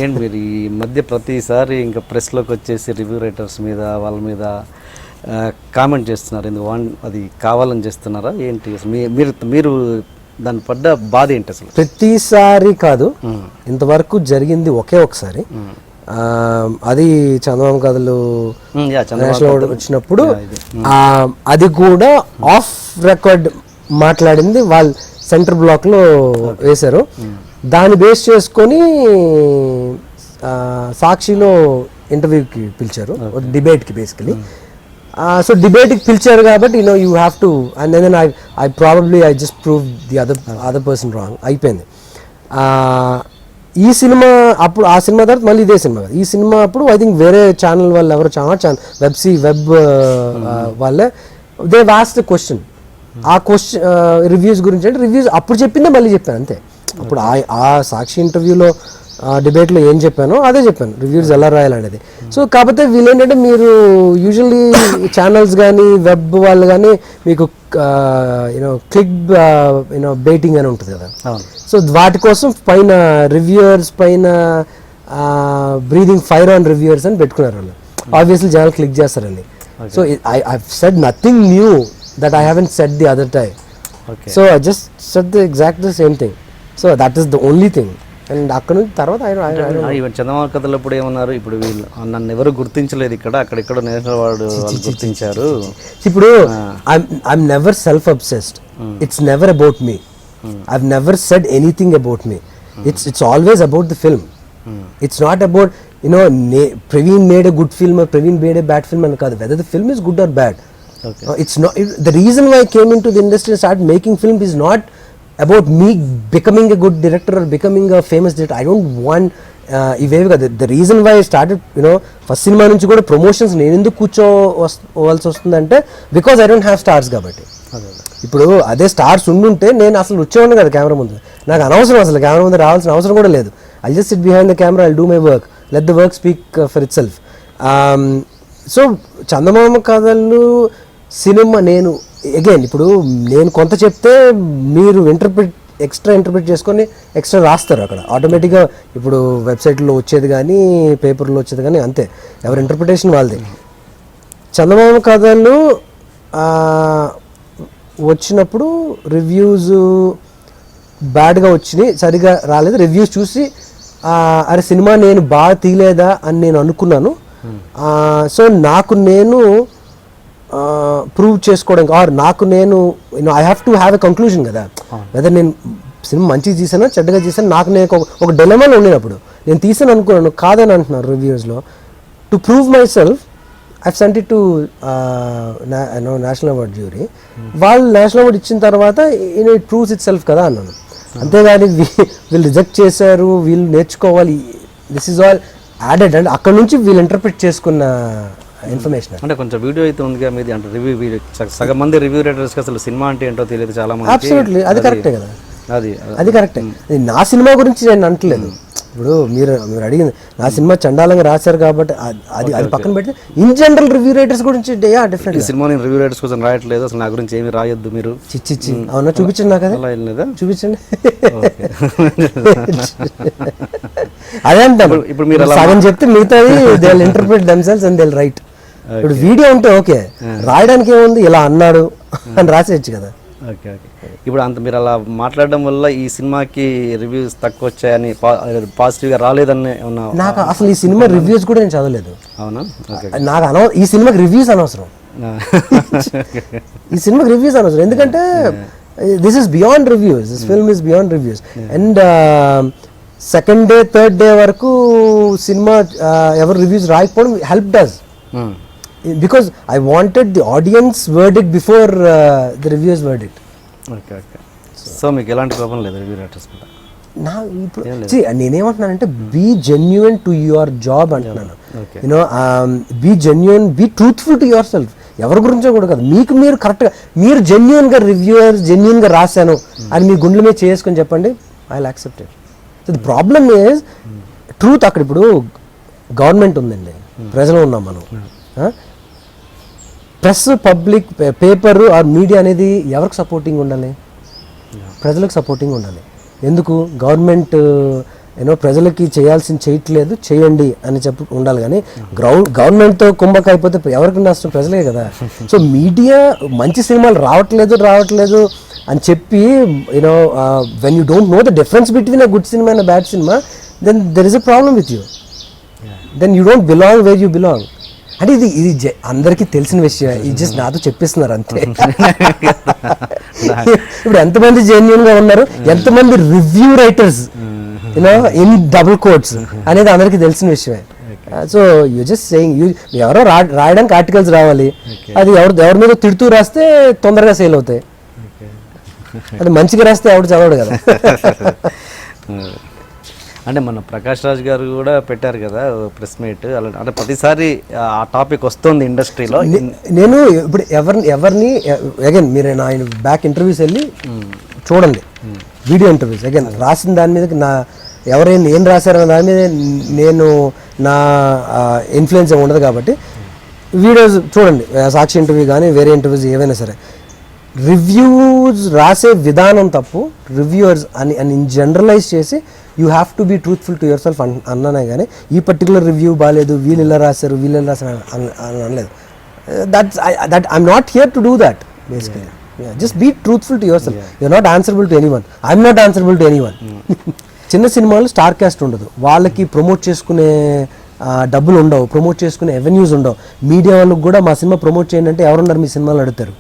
ఏంటి మీరు ఈ మధ్య ప్రతిసారి ఇంకా ప్రెస్లోకి వచ్చేసి రివ్యూ రైటర్స్ మీద వాళ్ళ మీద కామెంట్ చేస్తున్నారు, ఎందుకు అది కావాలని చేస్తున్నారా ఏంటి? మీరు మీరు దాన్ని పడ్డ బాధ ఏంటి అసలు? ప్రతిసారి కాదు, ఇంతవరకు జరిగింది ఒకే ఒకసారి. అది చందమామ కథలు వచ్చినప్పుడు అది కూడా ఆఫ్ రికార్డ్ మాట్లాడింది వాళ్ళు సెంటర్ బ్లాక్లో వేశారు. దాన్ని బేస్ చేసుకొని సాక్షిలో ఇంటర్వ్యూకి పిలిచారు, డిబేట్కి బేసికలీ. సో డిబేట్కి పిలిచారు కాబట్టి you have to, and then I just prove the other person wrong, అయిపోయింది. ఈ సినిమా అప్పుడు, ఆ సినిమా తర్వాత మళ్ళీ ఇదే సినిమా కదా, ఈ సినిమా అప్పుడు ఐ థింక్ వేరే ఛానల్ వాళ్ళు ఎవరు వెబ్ వాళ్ళే దే వాస్డ్ క్వశ్చన్. ఆ క్వశ్చన్ రివ్యూస్ గురించి అంటే రివ్యూస్ అప్పుడు చెప్పిందే మళ్ళీ చెప్పాను అంతే. అప్పుడు ఆ సాక్షి ఇంటర్వ్యూలో డిబేట్లో ఏం చెప్పానో అదే చెప్పాను, రివ్యూస్ ఎలా రాయాలనేది. సో కాకపోతే వీళ్ళు ఏంటంటే, మీరు యూజువల్లీ ఛానల్స్ కానీ వెబ్ వాళ్ళు కానీ మీకు క్లిక్ బెయిటింగ్ అని ఉంటుంది కదా. సో వాటి కోసం పైన రివ్యూయర్స్ పైన బ్రీదింగ్ ఫైర్ ఆన్ రివ్యూయర్స్ అని పెట్టుకున్నారు వాళ్ళు. ఆబ్వియస్లీ జనాలు క్లిక్ చేస్తారని. So I said nothing new that I haven't said the other time. Okay. So I just said the same thing. So that is the only thing. And అక్కడ నుంచి తర్వాత even చందమామ కథలు ఇప్పుడు ఏమన్నారు, ఇప్పుడు వీళ్ళు నన్ను ఎవరు గుర్తించలేదు ఇక్కడ, అక్కడెక్కడ నేషనల్ అవార్డు వాళ్ళు గుర్తించారు. ఇప్పుడు I'm never self-obsessed. It's never about me. I've never said anything about me. It's always about the film. It's not about Praveen made a good film or Praveen made a bad film and kaadu, whether the film is good or bad. Okay. It's not the reason why I came into the industry and started making films is not about me becoming a good director or becoming a famous director. I don't want the reason why I started first cinema nunchi kuda promotions నేను ఎందుకు కూర్చోవాల్సి వస్తుందంటే because I don't have stars కాబట్టి. ఇప్పుడు అదే stars ఉండుంటే నేను అసలు వచ్చేవాడిని కదా కెమెరా ముందు. నాకు అనవసరం, అసలు కెమెరా ముందు రావాల్సిన అవసరం కూడా లేదు. I'll just sit behind the camera, I'll do my work, let the work speak for itself. So Chandamama Kathalu cinema నేను అగైన్ ఇప్పుడు నేను కొంత చెప్తే మీరు ఎక్స్ట్రా ఇంటర్ప్రిట్ చేసుకొని ఎక్స్ట్రా రాస్తారు అక్కడ ఆటోమేటిక్గా. ఇప్పుడు వెబ్సైట్లో వచ్చేది కానీ పేపర్లో వచ్చేది కానీ అంతే, ఎవరి ఇంటర్ప్రిటేషన్ వాళ్ళది. చందమామ కథలు వచ్చినప్పుడు రివ్యూస్ బ్యాడ్గా వచ్చినాయి, సరిగా రాలేదు. రివ్యూస్ చూసి అరే సినిమా నేను బాగా తీయలేదా అని నేను అనుకున్నాను. సో నాకు నేను ప్రూవ్ చేసుకోవడానికి ఆర్ నాకు నేను I have to have a conclusion కదా, వెదర్ నేను సినిమా మంచిగా తీసానా చెడ్డగా తీసాను. నాకు నేను ఒక డైలమాలో ఉండినప్పుడు నేను తీసాను అనుకున్నాను, కాదని అంటున్నారు రివ్యూస్లో. To prove my self I sent it to national award jury. వాళ్ళు నేషనల్ అవార్డ్ ఇచ్చిన తర్వాత ఇట్ ప్రూవ్స్ ఇట్ సెల్ఫ్ కదా అన్నాను. అంతేగాని వీళ్ళు రిజెక్ట్ చేశారు, వీళ్ళు నేర్చుకోవాలి, this is all added. And అక్కడ నుంచి వీళ్ళు ఇంటర్ప్రిట్ చేసుకున్న ఇన్ఫర్మేషన్. అంటే కొంచెం వీడియో అయితే ఉంది మీది, అంటే రివ్యూ సగం మంది రివ్యూ రైటర్స్కి అసలు సినిమా అంటే ఏంటో తెలియదు చాలా మంది. అబ్సల్యూట్లీ, అది కరెక్టే కదా, అది కరెక్టే. నా సినిమా గురించి నేను అంటలేదు. ఇప్పుడు మీరు అడిగింది నా సినిమా చండాలంగా రాశారు కాబట్టి అది పక్కన పెడితే ఇన్ జనరల్ రివ్యూ రైటర్స్ గురించి డిఫరెంట్. సినిమా నేను రివ్యూ రైటర్స్ కోసం రాయట్లేదు, అసలు నా గురించి ఏమి రాయొద్దు మీరు. చిచ్చి అవునా, చూపించండి నాకు, లేదా చూపించండి. అదే అంటాను, ఇప్పుడు మీరు సగం చెప్తే మిగతాది they will interpret themselves and they will write. ఇప్పుడు వీడియో ఉంటే ఓకే, రాయడానికి ఏముంది, ఇలా అన్నాడు అని రాసేయచ్చు కదా. Okay okay. ఇప్పుడు అంత మీరు అలా మాట్లాడడం వల్ల ఈ సినిమాకి రివ్యూస్ తక్కువ వచ్చాయని, పాజిటివ్గా రాలేదని నాకు అసలు ఈ సినిమా రివ్యూస్ కూడా నేను చదవలేదు. అవునా? నాకు ఈ సినిమాకి రివ్యూస్ అనవసరం, ఈ సినిమాకి రివ్యూస్ అనవసరం. ఎందుకంటే this is beyond reviews, this film is beyond reviews. And second day third day వరకు సినిమా ఎవరు రివ్యూస్ రాయకపోవడం help does, because I wanted the audience verdict before the reviewers verdict. Okay okay. So మీకు ఎలాంటి problem లేదు review writers మీద? నా ఇప్పుడు నేనేమంటున్నానంటే be genuine to your job అంటున్నాను. Be genuine, be truthful to your self. ఎవరి గురించో కూడా కాదు, మీకు మీరు కరెక్ట్గా మీరు జెన్యూన్గా రివ్యూయర్ జెన్యూన్గా రాశాను అని మీ గుండెల మీద చేసుకొని చెప్పండి, I will accept it. So the problem is truth. అక్కడ ఇప్పుడు గవర్నమెంట్ ఉందండి, ప్రజలు ఉన్నాం మనం. Press, public, paper or media అనేది ఎవరికి సపోర్టింగ్ ఉండాలి? ప్రజలకు సపోర్టింగ్ ఉండాలి. ఎందుకు? గవర్నమెంట్ యూనో ప్రజలకి చేయాల్సింది చేయట్లేదు, చేయండి అని చెప్పి ఉండాలి. కానీ గవర్నమెంట్తో కుంభక అయిపోతే ఎవరికి నష్టం? ప్రజలే కదా. సో మీడియా మంచి సినిమాలు రావట్లేదు అని చెప్పి you know when you don't know the difference between a good cinema and a bad cinema, then there is a problem with you. Then you don't belong where you belong. అంటే ఇది అందరికీ తెలిసిన విషయం, ఇది జస్ట్ నాతో చెప్పిస్తున్నారు అంతే. ఇప్పుడు ఎంతమంది జెన్యున్ గా ఉన్నారు, ఎంతమంది review writers you know in double quotes అనేది అందరికీ తెలిసిన విషయమే. సో యూ జస్ట్ సేయింగ్, ఎవరో రాయడానికి ఆర్టికల్స్ రావాలి, అది ఎవరి మీద తిడుతూ రాస్తే తొందరగా సేల్ అవుతాయి, అది మంచిగా రాస్తే ఎవడు చదవడు కదా. అంటే మన ప్రకాష్ రాజ్ గారు కూడా పెట్టారు కదా ప్రెస్ మీట్, అలా అంటే ప్రతిసారి ఆ టాపిక్ వస్తుంది ఇండస్ట్రీలో. నేను ఇప్పుడు ఎవరిని అగైన్ మీరు ఆయన బ్యాక్ ఇంటర్వ్యూస్ వెళ్ళి చూడండి, వీడియో ఇంటర్వ్యూస్ అగైన్ రాసిన దాని మీద ఎవరైనా ఏం రాశారన్న దాని మీద నేను నా ఇన్ఫ్లుయెన్స్ ఏమి ఉండదు కాబట్టి వీడియోస్ చూడండి, సాక్షి ఇంటర్వ్యూ కానీ వేరే ఇంటర్వ్యూస్ ఏవైనా సరే. రివ్యూస్ రాసే విధానం తప్పు, రివ్యూవర్స్ అని జనరలైజ్ చేసి you have to be truthful to your self అన్నానే కానీ ఈ పర్టికులర్ రివ్యూ బాగాలేదు, వీళ్ళు ఇలా రాశారు అని అనలేదు. That I'm not here to do that basically. Just be truthful to your self. You're not answerable to anyone, I'm not answerable to anyone. చిన్న సినిమాలు స్టార్ కాస్ట్ ఉండదు, వాళ్ళకి ప్రమోట్ చేసుకునే డబ్బులు ఉండవు, ప్రమోట్ చేసుకునే అవెన్యూస్ ఉండవు. మీడియా వాళ్ళకి కూడా మా సినిమా ప్రమోట్ చేయండి అంటే ఎవరున్నారు మీ సినిమాలు అడుగుతారు.